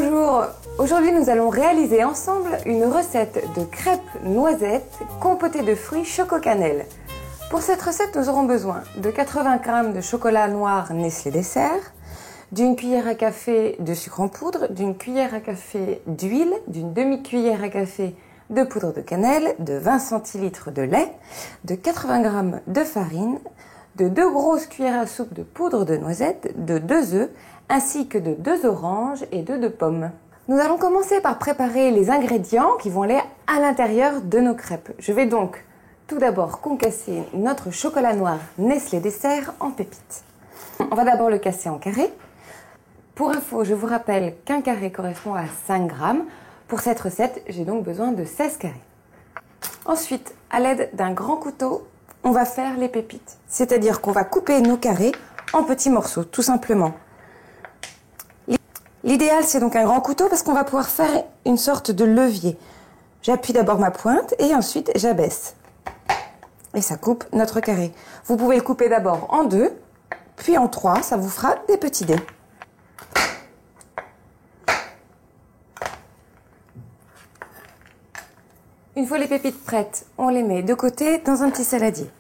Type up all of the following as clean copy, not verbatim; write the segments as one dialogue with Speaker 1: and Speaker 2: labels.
Speaker 1: Bonjour, aujourd'hui nous allons réaliser ensemble une recette de crêpes noisettes compotées de fruits choco-cannelle. Pour cette recette, nous aurons besoin de 80 g de chocolat noir Nestlé Dessert, d'une cuillère à café de sucre en poudre, d'une cuillère à café d'huile, d'une demi-cuillère à café de poudre de cannelle, de 20 centilitres de lait, de 80 g de farine, de 2 grosses cuillères à soupe de poudre de noisette, de 2 œufs, ainsi que de 2 oranges et de 2 pommes. Nous allons commencer par préparer les ingrédients qui vont aller à l'intérieur de nos crêpes. Je vais donc tout d'abord concasser notre chocolat noir Nestlé Dessert en pépites. On va d'abord le casser en carrés. Pour info, je vous rappelle qu'un carré correspond à 5 g. Pour cette recette, j'ai donc besoin de 16 carrés. Ensuite, à l'aide d'un grand couteau, on va faire les pépites. C'est-à-dire qu'on va couper nos carrés en petits morceaux, tout simplement. L'idéal, c'est donc un grand couteau parce qu'on va pouvoir faire une sorte de levier. J'appuie d'abord ma pointe et ensuite j'abaisse. Et ça coupe notre carré. Vous pouvez le couper d'abord en 2, puis en 3, ça vous fera des petits dés. Une fois les pépites prêtes, on les met de côté dans un petit saladier.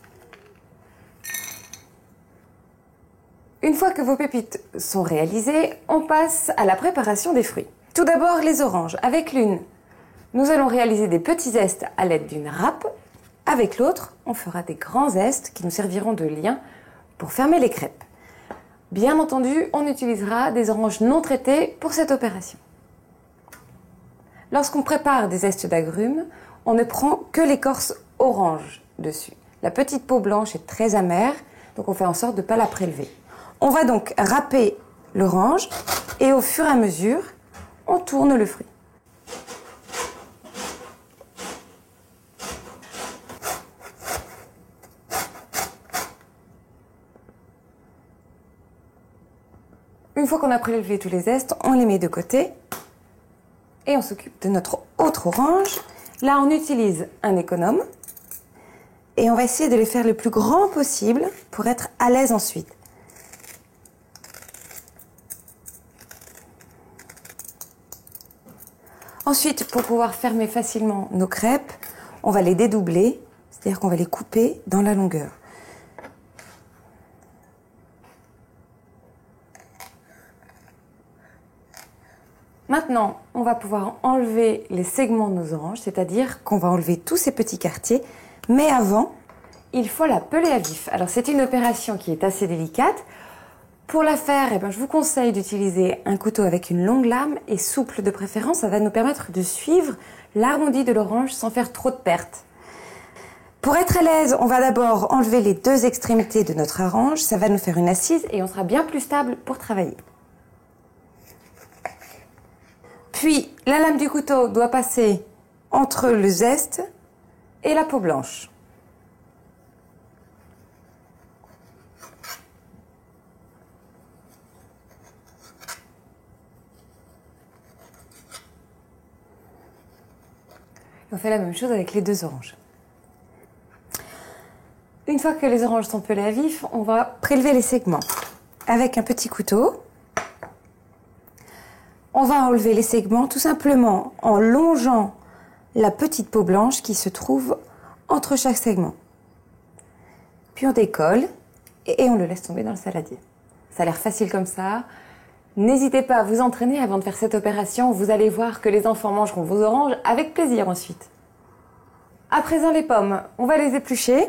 Speaker 1: Une fois que vos pépites sont réalisées, on passe à la préparation des fruits. Tout d'abord, les oranges. Avec l'une, nous allons réaliser des petits zestes à l'aide d'une râpe. Avec l'autre, on fera des grands zestes qui nous serviront de lien pour fermer les crêpes. Bien entendu, on utilisera des oranges non traitées pour cette opération. Lorsqu'on prépare des zestes d'agrumes, on ne prend que l'écorce orange dessus. La petite peau blanche est très amère, donc on fait en sorte de ne pas la prélever. On va donc râper l'orange et au fur et à mesure, on tourne le fruit. Une fois qu'on a prélevé tous les zestes, on les met de côté et on s'occupe de notre autre orange. Là, on utilise un économe et on va essayer de les faire le plus grand possible pour être à l'aise ensuite. Ensuite, pour pouvoir fermer facilement nos crêpes, on va les dédoubler, c'est-à-dire qu'on va les couper dans la longueur. Maintenant, on va pouvoir enlever les segments de nos oranges, c'est-à-dire qu'on va enlever tous ces petits quartiers, mais avant, il faut la peler à vif. Alors c'est une opération qui est assez délicate. Pour la faire, je vous conseille d'utiliser un couteau avec une longue lame et souple de préférence. Ça va nous permettre de suivre l'arrondi de l'orange sans faire trop de pertes. Pour être à l'aise, on va d'abord enlever les 2 extrémités de notre orange. Ça va nous faire une assise et on sera bien plus stable pour travailler. Puis, la lame du couteau doit passer entre le zeste et la peau blanche. On fait la même chose avec les 2 oranges. Une fois que les oranges sont pelées à vif, on va prélever les segments. Avec un petit couteau, on va enlever les segments tout simplement en longeant la petite peau blanche qui se trouve entre chaque segment. Puis on décolle et on le laisse tomber dans le saladier. Ça a l'air facile comme ça. N'hésitez pas à vous entraîner avant de faire cette opération. Vous allez voir que les enfants mangeront vos oranges avec plaisir ensuite. À présent les pommes, on va les éplucher.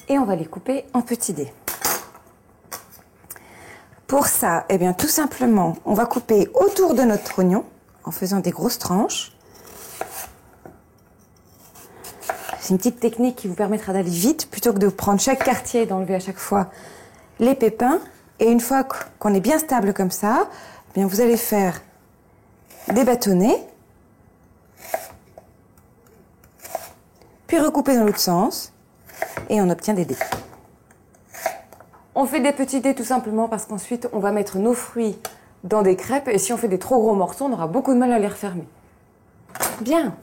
Speaker 1: Et on va les couper en petits dés. Pour ça, tout simplement, on va couper autour de notre oignon en faisant des grosses tranches. C'est une petite technique qui vous permettra d'aller vite plutôt que de prendre chaque quartier et d'enlever à chaque fois les pépins. Et une fois qu'on est bien stable comme ça, vous allez faire des bâtonnets, puis recouper dans l'autre sens et on obtient des dés. On fait des petits dés tout simplement parce qu'ensuite on va mettre nos fruits dans des crêpes et si on fait des trop gros morceaux, on aura beaucoup de mal à les refermer. Bien,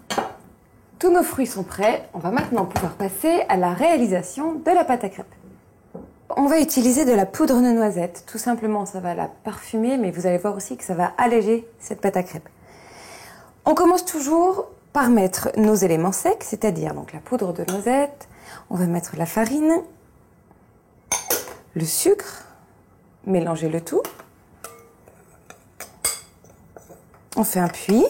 Speaker 1: tous nos fruits sont prêts. On va maintenant pouvoir passer à la réalisation de la pâte à crêpes. on va utiliser de la poudre de noisette. Tout simplement, ça va la parfumer, mais vous allez voir aussi que ça va alléger cette pâte à crêpes. On commence toujours par mettre nos éléments secs, c'est-à-dire donc la poudre de noisette. On va mettre la farine, le sucre, mélanger le tout. On fait un puits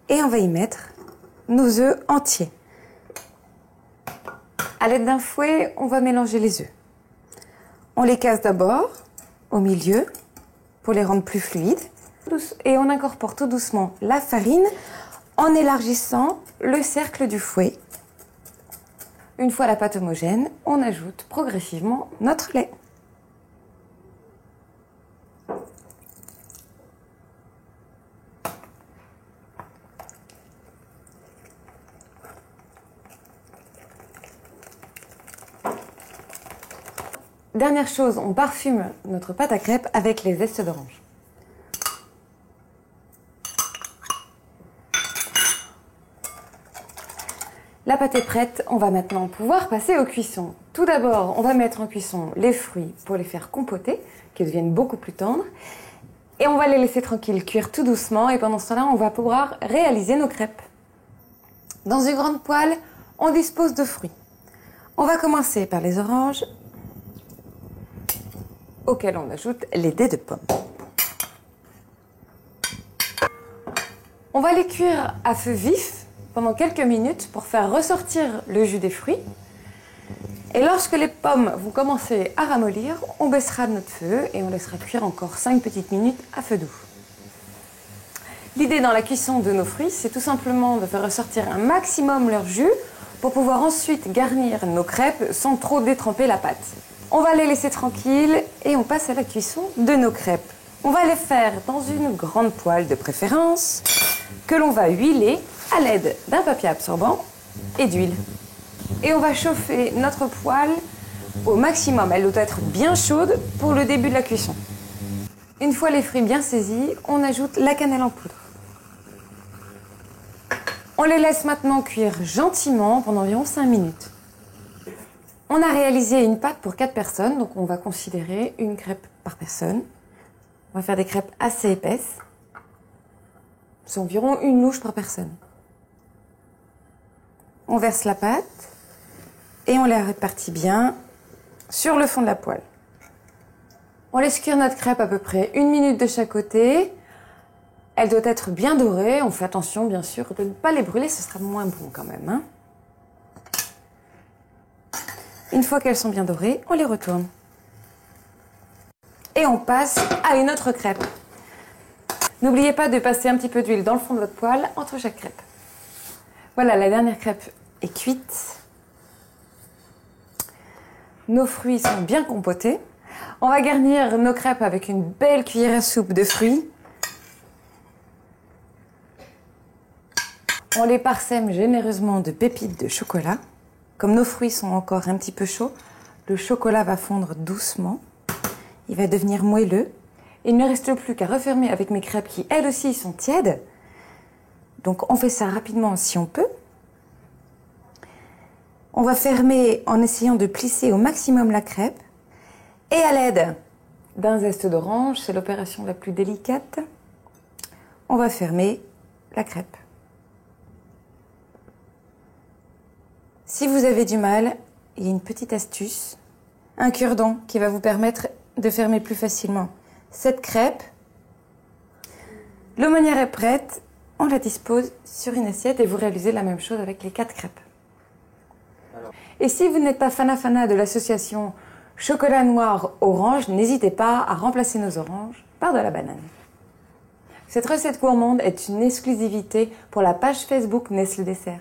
Speaker 1: et on va y mettre nos œufs entiers. À l'aide d'un fouet, on va mélanger les œufs. On les casse d'abord au milieu pour les rendre plus fluides. Et on incorpore tout doucement la farine en élargissant le cercle du fouet. Une fois la pâte homogène, on ajoute progressivement notre lait. Dernière chose, on parfume notre pâte à crêpes avec les zestes d'orange. La pâte est prête, on va maintenant pouvoir passer aux cuissons. Tout d'abord, on va mettre en cuisson les fruits pour les faire compoter, qu'ils deviennent beaucoup plus tendres. Et on va les laisser tranquilles, cuire tout doucement. Et pendant ce temps-là, on va pouvoir réaliser nos crêpes. Dans une grande poêle, on dispose de fruits. On va commencer par les oranges, auxquels on ajoute les dés de pommes. On va les cuire à feu vif pendant quelques minutes pour faire ressortir le jus des fruits. Et lorsque les pommes vont commencer à ramollir, on baissera notre feu et on laissera cuire encore 5 petites minutes à feu doux. L'idée dans la cuisson de nos fruits, c'est tout simplement de faire ressortir un maximum leur jus pour pouvoir ensuite garnir nos crêpes sans trop détremper la pâte. On va les laisser tranquilles et on passe à la cuisson de nos crêpes. On va les faire dans une grande poêle de préférence que l'on va huiler à l'aide d'un papier absorbant et d'huile. Et on va chauffer notre poêle au maximum. Elle doit être bien chaude pour le début de la cuisson. Une fois les fruits bien saisis, on ajoute la cannelle en poudre. On les laisse maintenant cuire gentiment pendant environ 5 minutes. On a réalisé une pâte pour 4 personnes, donc on va considérer une crêpe par personne. On va faire des crêpes assez épaisses. C'est environ une louche par personne. On verse la pâte et on la répartit bien sur le fond de la poêle. On laisse cuire notre crêpe à peu près 1 minute de chaque côté. Elle doit être bien dorée. On fait attention, bien sûr, de ne pas les brûler, ce sera moins bon quand même, hein. Une fois qu'elles sont bien dorées, on les retourne. Et on passe à une autre crêpe. N'oubliez pas de passer un petit peu d'huile dans le fond de votre poêle entre chaque crêpe. Voilà, la dernière crêpe est cuite. Nos fruits sont bien compotés. On va garnir nos crêpes avec une belle cuillère à soupe de fruits. On les parsème généreusement de pépites de chocolat. Comme nos fruits sont encore un petit peu chauds, le chocolat va fondre doucement. Il va devenir moelleux. Il ne reste plus qu'à refermer avec mes crêpes qui, elles aussi, sont tièdes. Donc, on fait ça rapidement si on peut. On va fermer en essayant de plisser au maximum la crêpe. Et à l'aide d'un zeste d'orange, c'est l'opération la plus délicate, on va fermer la crêpe. Si vous avez du mal, il y a une petite astuce, un cure-dent qui va vous permettre de fermer plus facilement cette crêpe. L'aumônière est prête, on la dispose sur une assiette et vous réalisez la même chose avec les 4 crêpes. Et si vous n'êtes pas fana de l'association chocolat noir orange, n'hésitez pas à remplacer nos oranges par de la banane. Cette recette gourmande est une exclusivité pour la page Facebook Nestlé Dessert.